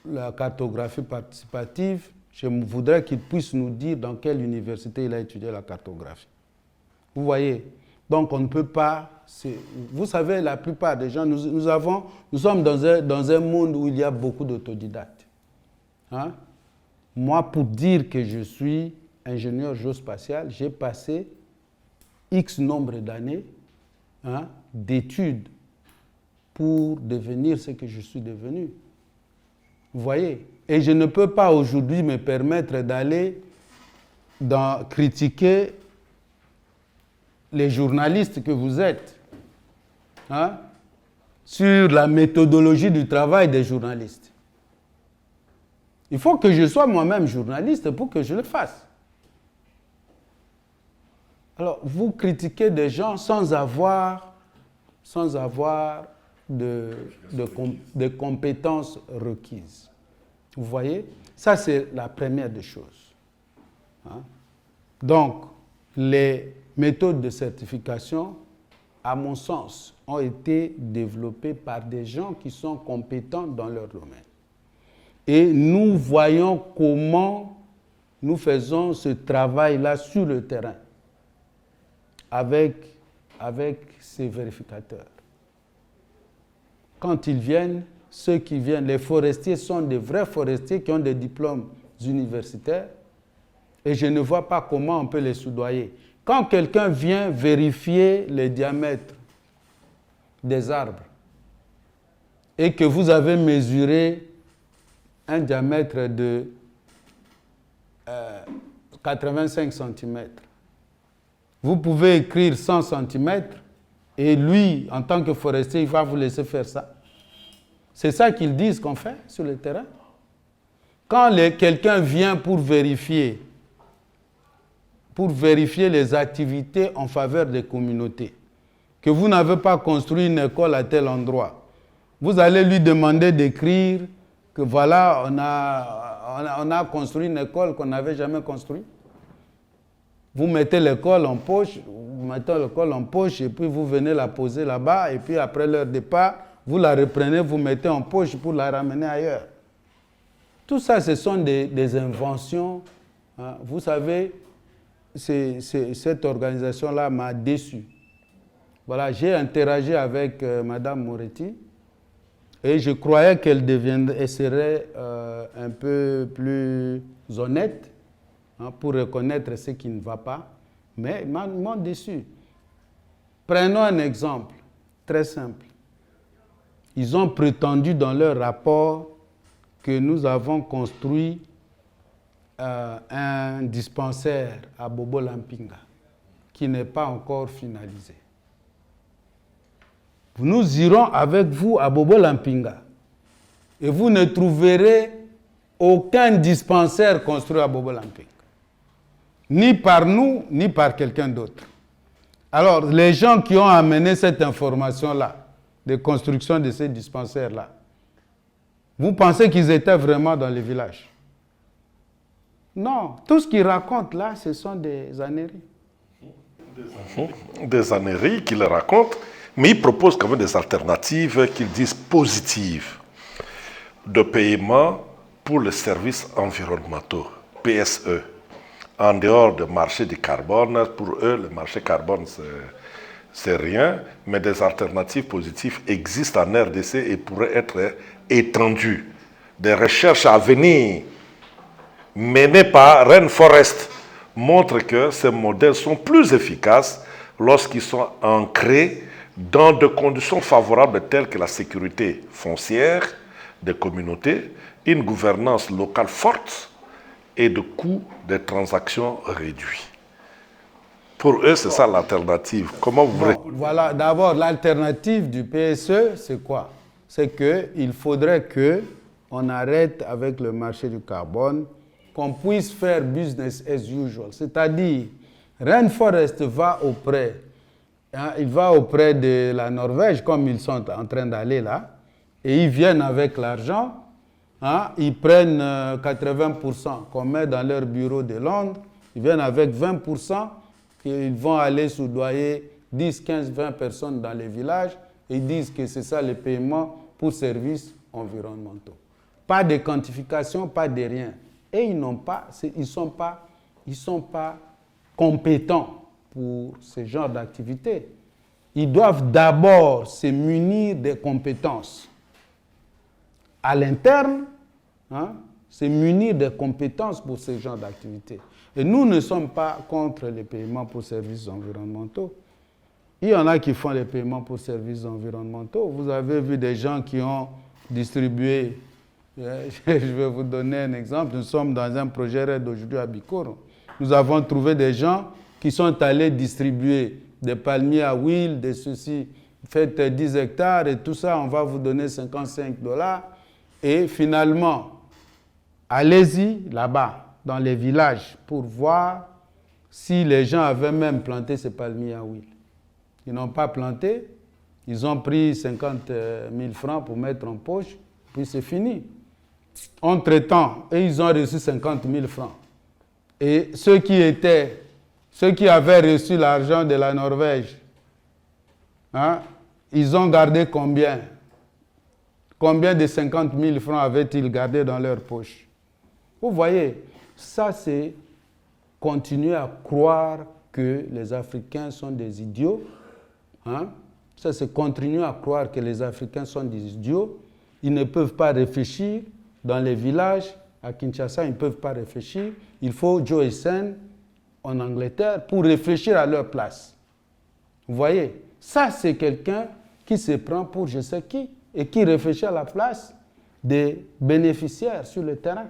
B: la cartographie participative. Je voudrais qu'il puisse nous dire dans quelle université il a étudié la cartographie. Vous voyez? Donc on ne peut pas... Vous savez, la plupart des gens, nous sommes dans un monde où il y a beaucoup d'autodidactes. Hein? Moi, pour dire que je suis ingénieur géospatial, j'ai passé X nombre d'années, hein, d'études pour devenir ce que je suis devenu. Vous voyez? Et je ne peux pas aujourd'hui me permettre d'aller critiquer les journalistes que vous êtes, hein, sur la méthodologie du travail des journalistes. Il faut que je sois moi-même journaliste pour que je le fasse. Alors, vous critiquez des gens sans avoir de compétences requises. Vous voyez? Ça, c'est la première des choses. Hein? Donc, les méthodes de certification, à mon sens, ont été développées par des gens qui sont compétents dans leur domaine. Et nous voyons comment nous faisons ce travail-là sur le terrain avec ces vérificateurs. Quand ils viennent, ceux qui viennent, les forestiers sont des vrais forestiers qui ont des diplômes universitaires et je ne vois pas comment on peut les soudoyer. Quand quelqu'un vient vérifier les diamètres des arbres et que vous avez mesuré un diamètre de 85 cm, vous pouvez écrire 100 cm et lui, en tant que forestier, il va vous laisser faire ça. C'est ça qu'ils disent qu'on fait sur le terrain. Quand quelqu'un vient pour vérifier les activités en faveur des communautés, que vous n'avez pas construit une école à tel endroit, vous allez lui demander d'écrire que voilà, on a construit une école qu'on n'avait jamais construite. Vous mettez l'école en poche, et puis vous venez la poser là-bas, et puis après leur départ, vous la reprenez, vous mettez en poche pour la ramener ailleurs. Tout ça, ce sont des inventions. Hein. Vous savez, cette organisation-là m'a déçu. Voilà, j'ai interagi avec Mme Moretti et je croyais qu'elle serait un peu plus honnête pour reconnaître ce qui ne va pas, mais ils m'ont déçu. Prenons un exemple très simple. Ils ont prétendu dans leur rapport que nous avons construit un dispensaire à Bobo Lampinga qui n'est pas encore finalisé. Nous irons avec vous à Bobo Lampinga et vous ne trouverez aucun dispensaire construit à Bobo Lampinga. Ni par nous, ni par quelqu'un d'autre. Alors, les gens qui ont amené cette information-là, de construction de ces dispensaires-là, vous pensez qu'ils étaient vraiment dans les villages? Non, tout ce qu'ils racontent là, ce sont des âneries.
A: Des âneries qu'ils racontent, mais ils proposent quand même des alternatives qu'ils disent positives de paiement pour les services environnementaux, PSE. En dehors du marché du carbone, pour eux, le marché carbone, c'est rien, mais des alternatives positives existent en RDC et pourraient être étendues. Des recherches à venir menées par Rainforest montrent que ces modèles sont plus efficaces lorsqu'ils sont ancrés dans des conditions favorables telles que la sécurité foncière des communautés, une gouvernance locale forte et de coûts de transactions réduits. Pour eux, c'est ça l'alternative. Comment vous voulez...
B: Voilà, d'abord, l'alternative du PSE, c'est quoi? C'est qu'il faudrait qu'on arrête avec le marché du carbone, qu'on puisse faire business as usual. C'est-à-dire, Rainforest va auprès de la Norvège, comme ils sont en train d'aller là, et ils viennent avec l'argent. Ils prennent 80% qu'on met dans leur bureau de Londres, ils viennent avec 20%, ils vont aller soudoyer 10, 15, 20 personnes dans les villages, et ils disent que c'est ça le paiement pour services environnementaux. Pas de quantification, pas de rien. Et ils ne sont pas compétents pour ce genre d'activité. Ils doivent d'abord se munir des compétences à l'interne, se munir des compétences pour ce genre d'activité. Et nous ne sommes pas contre les paiements pour services environnementaux. Il y en a qui font les paiements pour services environnementaux. Vous avez vu des gens qui ont distribué, je vais vous donner un exemple, nous sommes dans un projet RED aujourd'hui à Bikoro. Nous avons trouvé des gens qui sont allés distribuer des palmiers à huile, des ceci, faites 10 hectares et tout ça, on va vous donner $55. Et finalement, allez-y là-bas, dans les villages, pour voir si les gens avaient même planté ces palmiers à huile. Ils n'ont pas planté, ils ont pris 50 000 francs pour mettre en poche, puis c'est fini. Entre-temps, et ils ont reçu 50 000 francs. Et ceux qui avaient reçu l'argent de la Norvège, hein, ils ont gardé combien? Combien de 50 000 francs avaient-ils gardé dans leur poche? Vous voyez, ça c'est continuer à croire que les Africains sont des idiots. Hein? Ça c'est continuer à croire que les Africains sont des idiots. Ils ne peuvent pas réfléchir dans les villages. À Kinshasa, ils ne peuvent pas réfléchir. Il faut Joe Hysen en Angleterre pour réfléchir à leur place. Vous voyez, ça c'est quelqu'un qui se prend pour je sais qui et qui réfléchit à la place des bénéficiaires sur le terrain.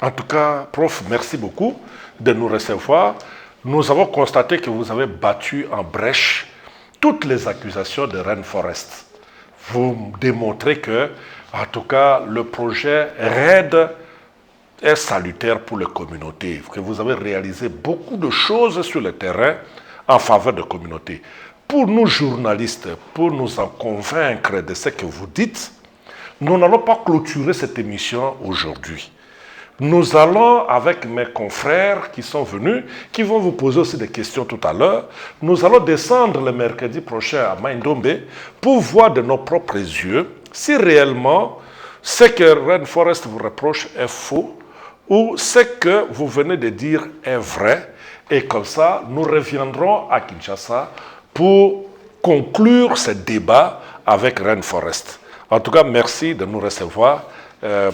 A: En tout cas, prof, merci beaucoup de nous recevoir. Nous avons constaté que vous avez battu en brèche toutes les accusations de Rainforest. Vous démontrez que, en tout cas, le projet RAID est salutaire pour les communautés, que vous avez réalisé beaucoup de choses sur le terrain en faveur de communautés. Pour nous journalistes, pour nous en convaincre de ce que vous dites, nous n'allons pas clôturer cette émission aujourd'hui. Nous allons, avec mes confrères qui sont venus, qui vont vous poser aussi des questions tout à l'heure, nous allons descendre le mercredi prochain à Maindombe pour voir de nos propres yeux si réellement ce que Rainforest vous reproche est faux ou ce que vous venez de dire est vrai. Et comme ça, nous reviendrons à Kinshasa pour conclure ce débat avec Rainforest. En tout cas, merci de nous recevoir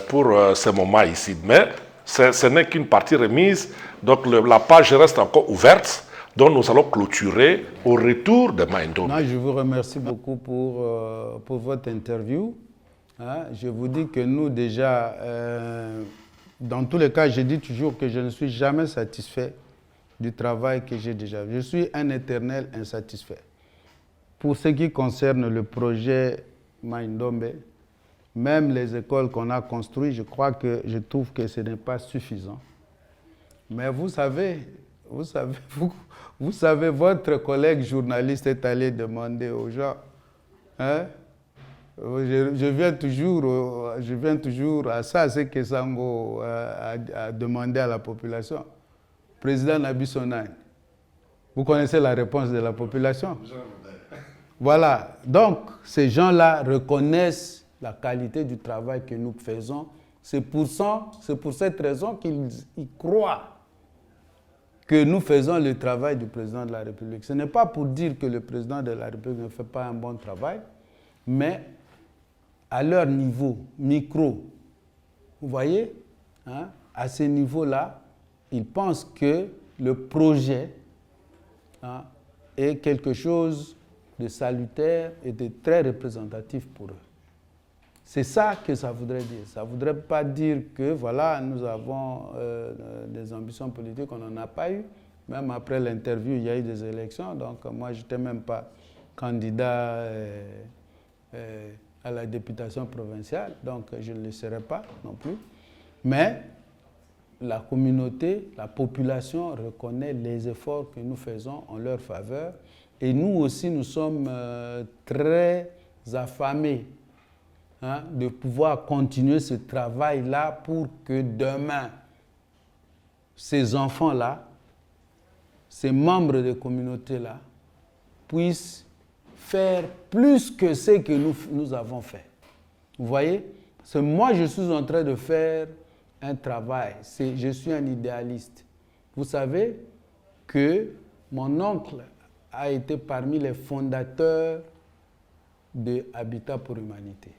A: pour ce moment ici. Mais ce n'est qu'une partie remise, donc la page reste encore ouverte, donc nous allons clôturer au retour de Maindombe.
B: Je vous remercie beaucoup pour votre interview. Hein, je vous dis que nous déjà, dans tous les cas, je dis toujours que je ne suis jamais satisfait du travail que j'ai déjà. Je suis un éternel insatisfait. Pour ce qui concerne le projet Maindombe, même les écoles qu'on a construites, je trouve que ce n'est pas suffisant. Mais vous savez, votre collègue journaliste est allé demander aux gens, hein, je viens toujours à ça, c'est que Sango a demandé à la population. Président Nabisonane, vous connaissez la réponse de la population? Voilà, donc ces gens-là reconnaissent la qualité du travail que nous faisons. C'est pour cette raison qu'ils croient que nous faisons le travail du président de la République. Ce n'est pas pour dire que le président de la République ne fait pas un bon travail, mais à leur niveau, micro, vous voyez, hein, à ce niveau-là, ils pensent que le projet, hein, est quelque chose de salutaire et de très représentatif pour eux. C'est ça que ça voudrait dire. Ça ne voudrait pas dire que, voilà, nous avons des ambitions politiques, on n'en a pas eu. Même après l'interview, il y a eu des élections. Donc, moi, je n'étais même pas candidat à la députation provinciale. Donc, je ne le serai pas non plus. Mais la communauté, la population reconnaît les efforts que nous faisons en leur faveur. Et nous aussi, nous sommes très affamés, hein, de pouvoir continuer ce travail-là pour que demain, ces enfants-là, ces membres de communauté-là, puissent faire plus que ce que nous avons fait. Vous voyez? Moi, je suis en train de faire un travail. Je suis un idéaliste. Vous savez que mon oncle a été parmi les fondateurs de Habitat pour l'Humanité,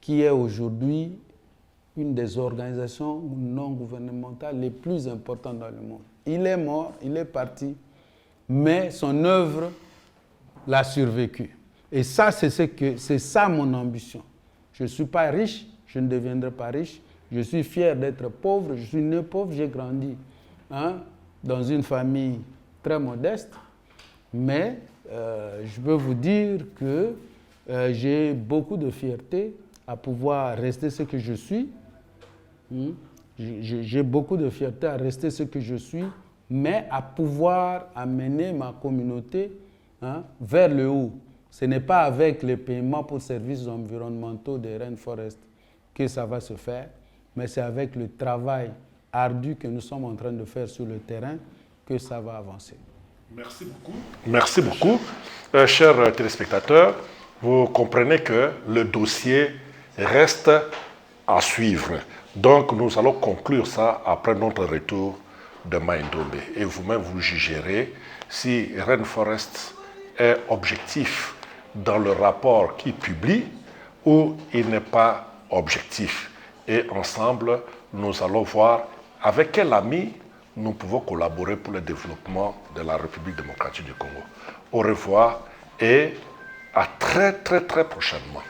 B: qui est aujourd'hui une des organisations non gouvernementales les plus importantes dans le monde. Il est mort, il est parti, mais son œuvre l'a survécu. Et ça, c'est ça mon ambition. Je ne suis pas riche, je ne deviendrai pas riche. Je suis fier d'être pauvre, je suis né pauvre, j'ai grandi, hein, dans une famille très modeste. Mais je peux vous dire que j'ai beaucoup de fierté à pouvoir rester ce que je suis. J'ai beaucoup de fierté à rester ce que je suis, mais à pouvoir amener ma communauté, hein, vers le haut. Ce n'est pas avec les paiements pour services environnementaux de Rainforest que ça va se faire, mais c'est avec le travail ardu que nous sommes en train de faire sur le terrain que ça va avancer.
A: Merci beaucoup. Merci beaucoup. Chers téléspectateurs, vous comprenez que le dossier reste à suivre. Donc, nous allons conclure ça après notre retour de Maïndombe. Et vous-même, vous jugerez si Rainforest est objectif dans le rapport qu'il publie ou il n'est pas objectif. Et ensemble, nous allons voir avec quel ami nous pouvons collaborer pour le développement de la République démocratique du Congo. Au revoir et à très prochainement.